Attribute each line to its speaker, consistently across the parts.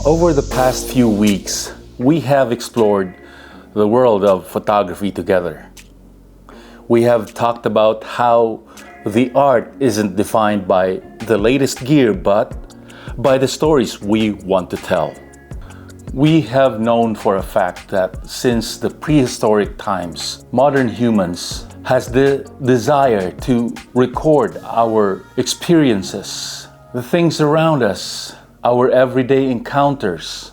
Speaker 1: Over the past few weeks, we have explored the world of photography together. We have talked about how the art isn't defined by the latest gear, but by the stories we want to tell. We have known for a fact that since the prehistoric times, modern humans has the desire to record our experiences, the things around us, our everyday encounters.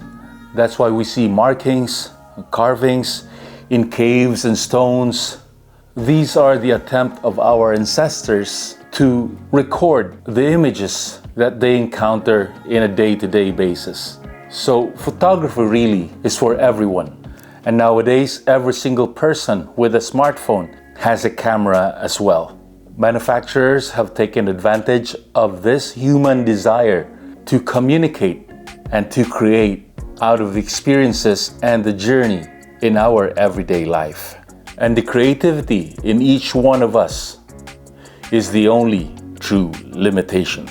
Speaker 1: That's why we see markings, carvings in caves and stones. These are the attempt of our ancestors to record the images that they encounter in a day-to-day basis. So photography really is for everyone. And nowadays, every single person with a smartphone has a camera as well. Manufacturers have taken advantage of this human desire to communicate and to create out of the experiences and the journey in our everyday life. And the creativity in each one of us is the only true limitation.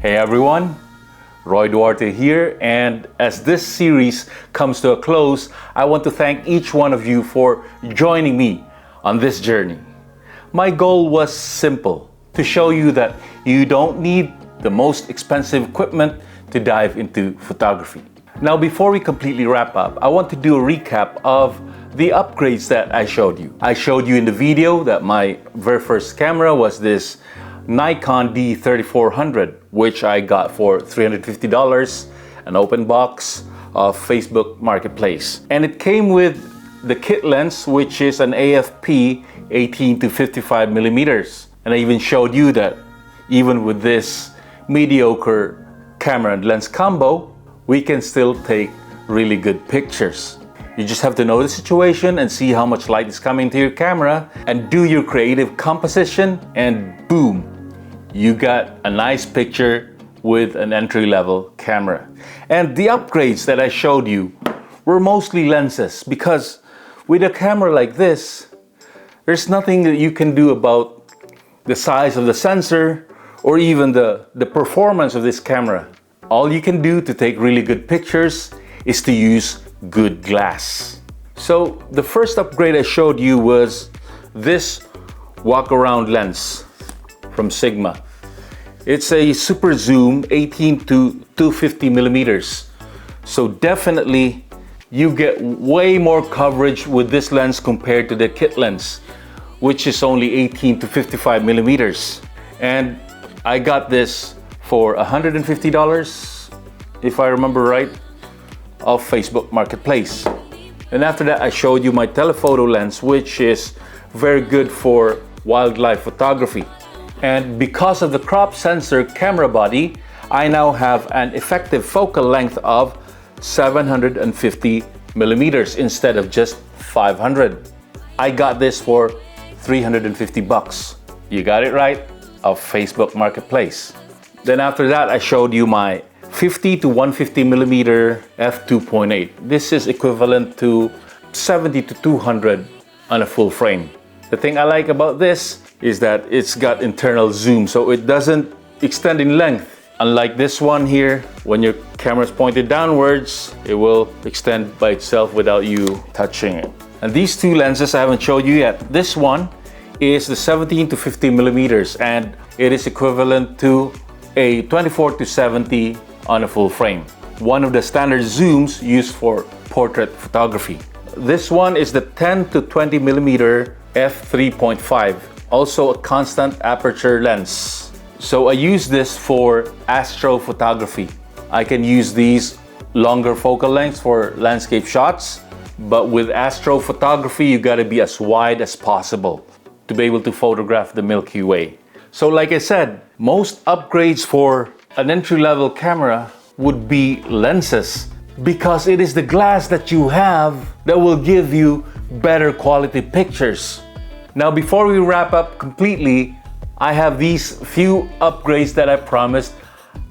Speaker 1: Hey everyone, Roy Duarte here, and as this series comes to a close, I want to thank each one of you for joining me on this journey. My goal was simple, to show you that you don't need the most expensive equipment to dive into photography. Now, before we completely wrap up, I want to do a recap of the upgrades that I showed you. I showed you in the video that my very first camera was this Nikon D3400, which I got for $350, an open box of Facebook Marketplace. And it came with the kit lens, which is an AFP 18 to 55 millimeters. And I even showed you that even with this mediocre camera and lens combo, we can still take really good pictures. You just have to know the situation and see how much light is coming to your camera and do your creative composition, and boom, you got a nice picture with an entry-level camera. And the upgrades that I showed you were mostly lenses, because with a camera like this, there's nothing that you can do about the size of the sensor or even the performance of this camera. All you can do to take really good pictures is to use good glass. So the first upgrade I showed you was this walk-around lens from Sigma. It's a super zoom 18 to 250 millimeters. So definitely you get way more coverage with this lens compared to the kit lens, which is only 18 to 55 millimeters. And I got this for $150, if I remember right, of Facebook Marketplace. And after that, I showed you my telephoto lens, which is very good for wildlife photography. And because of the crop sensor camera body, I now have an effective focal length of 750 millimeters instead of just 500. I got this for $350. You got it right, of Facebook Marketplace. Then after that, I showed you my 50 to 150 millimeter f2.8. This is equivalent to 70 to 200 on a full frame. The thing I like about this is that it's got internal zoom, so it doesn't extend in length. Unlike this one here, when your camera is pointed downwards, it will extend by itself without you touching it. And these two lenses I haven't showed you yet. This one is the 17 to 50 millimeters, and it is equivalent to a 24 to 70 on a full frame. One of the standard zooms used for portrait photography. This one is the 10 to 20 millimeter f3.5, also a constant aperture lens. So I use this for astrophotography. I can use these longer focal lengths for landscape shots, but with astrophotography, you gotta be as wide as possible to be able to photograph the Milky Way. So like I said, most upgrades for an entry-level camera would be lenses, because it is the glass that you have that will give you better quality pictures. Now, before we wrap up completely, I have these few upgrades that I promised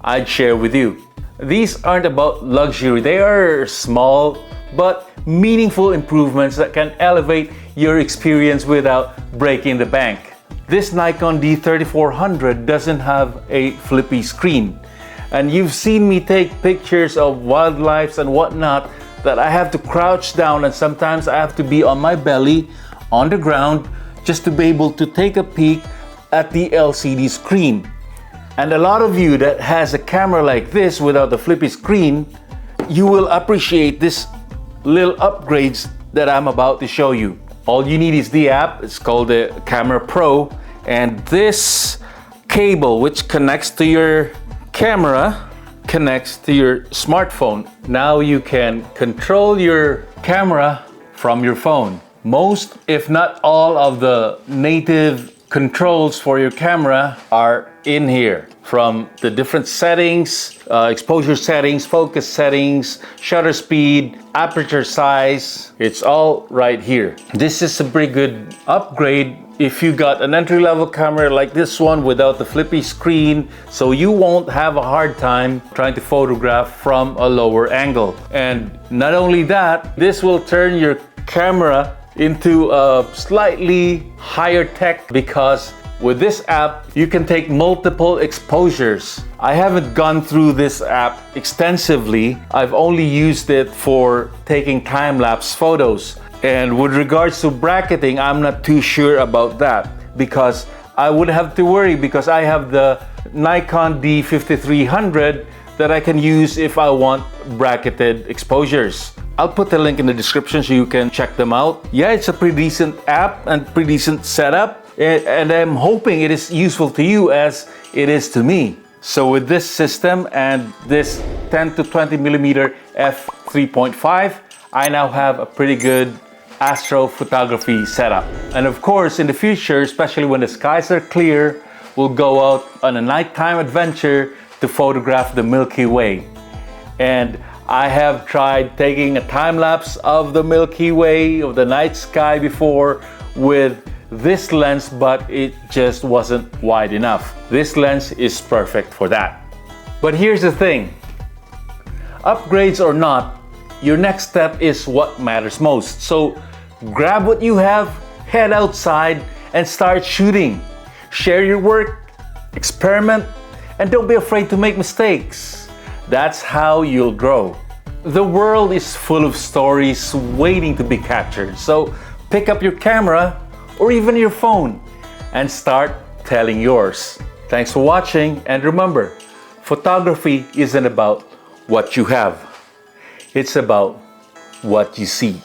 Speaker 1: I'd share with you. These aren't about luxury, they are small but meaningful improvements that can elevate your experience without breaking the bank. This Nikon D3400 doesn't have a flippy screen. And you've seen me take pictures of wildlife and whatnot that I have to crouch down, and sometimes I have to be on my belly on the ground just to be able to take a peek at the LCD screen. And a lot of you that has a camera like this without the flippy screen, you will appreciate this little upgrades that I'm about to show you. All you need is the app. It's called the Camera Pro, and this cable which connects to your camera connects to your smartphone. Now you can control your camera from your phone. Most, if not all, of the native controls for your camera are in here, from the different settings, exposure settings, focus settings, shutter speed, aperture size. It's all right here. This is a pretty good upgrade if you got an entry-level camera like this one without the flippy screen, so you won't have a hard time trying to photograph from a lower angle. And not only that, this will turn your camera into a slightly higher tech, because with this app you can take multiple exposures. I haven't gone through this app extensively. I've only used it for taking time-lapse photos. And with regards to bracketing, I'm not too sure about that, because I would have to worry, because I have the Nikon D5300 that I can use if I want bracketed exposures. I'll put the link in the description so you can check them out. Yeah, it's a pretty decent app and pretty decent setup, and I'm hoping it is useful to you as it is to me. So with this system and this 10 to 20 millimeter f3.5, I now have a pretty good astrophotography setup. And of course, in the future, especially when the skies are clear, we'll go out on a nighttime adventure to photograph the Milky Way. And I have tried taking a time lapse of the Milky Way, of the night sky before, with this lens, but it just wasn't wide enough. This lens is perfect for that. But here's the thing, upgrades or not, your next step is what matters most. So grab what you have, head outside, and start shooting. Share your work, experiment, and don't be afraid to make mistakes. That's how you'll grow. The world is full of stories waiting to be captured. So pick up your camera or even your phone and start telling yours. Thanks for watching, and remember, photography isn't about what you have. It's about what you see.